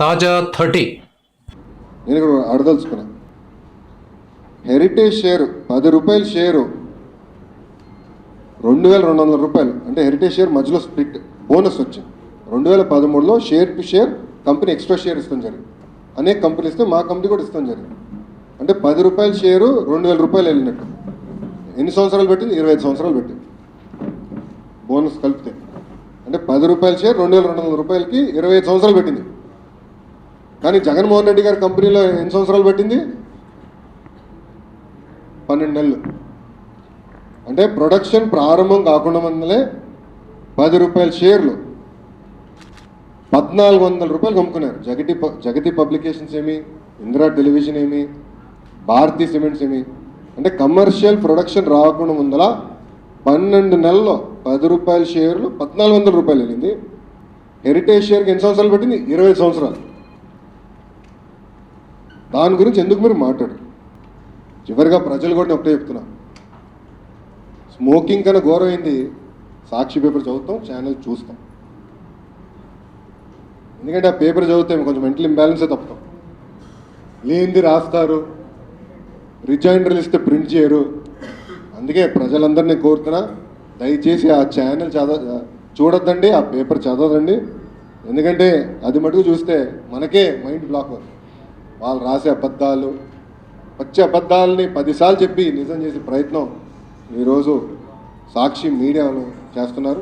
తాజా 30. నేను ఇక్కడ అడదలుచుకున్నా. హెరిటేజ్ షేర్ 10 రూపాయల షేరు 2200 రూపాయలు. అంటే హెరిటేజ్ షేర్ మధ్యలో స్ప్లిట్ బోనస్ వచ్చింది. 2013లో share to share company extra share ఇస్తాం జరిగింది. అనేక కంపెనీ ఇస్తే మా కంపెనీ కూడా ఇస్తాం జరిగింది. అంటే 10 రూపాయల షేరు 2000 రూపాయలు వెళ్ళినట్టు. ఎన్ని సంవత్సరాలు పెట్టింది? 25 సంవత్సరాలు పెట్టింది బోనస్ కలిపితే. అంటే 10 రూపాయల షేర్ 2200 రూపాయలకి 25 సంవత్సరాలు పెట్టింది. కానీ జగన్మోహన్ రెడ్డి గారి కంపెనీలో ఎన్ని సంవత్సరాలు పెట్టింది? 12 నెలలు. అంటే ప్రొడక్షన్ ప్రారంభం కాకుండా ముందలే 10 రూపాయల షేర్లు 1400 రూపాయలు అమ్ముకున్నారు. జగతి పబ్లికేషన్స్ ఏమి, ఇందిరా టెలివిజన్ ఏమి, భారతీ సిమెంట్స్ ఏమి. అంటే కమర్షియల్ ప్రొడక్షన్ రాకుండా ముందల 12 నెలల్లో 10 రూపాయల షేర్లు 1400 రూపాయలు వెళ్ళింది. హెరిటేజ్ షేర్కి ఎన్ని సంవత్సరాలు పెట్టింది? 25 సంవత్సరాలు. దాని గురించి ఎందుకు మీరు మాట్లాడు? చివరిగా ప్రజలు కూడా ఒకటే చెప్తున్నా, స్మోకింగ్ కన్నా ఘోరమైంది సాక్షి పేపర్ చదువుతాం, ఛానల్ చూస్తాం. ఎందుకంటే ఆ పేపర్ చదివితే కొంచెం మెంటల్ ఇంబ్యాలెన్సే తప్పుతాం. లేనిది రాస్తారు, రిజైండర్లు ఇస్తే ప్రింట్ చేయరు. అందుకే ప్రజలందరినీ కోరుతున్నా, దయచేసి ఆ ఛానల్ చూడొద్దండి, ఆ పేపర్ చదవదండి. ఎందుకంటే అది మటుకు చూస్తే మనకే మైండ్ బ్లాక్ అవుతుంది. వాళ్ళు రాసే అబద్ధాలు, పచ్చి అబద్ధాలని 10 సార్లు చెప్పి నిజం చేసే ప్రయత్నం ఈరోజు సాక్షి మీడియాలో చేస్తున్నారు.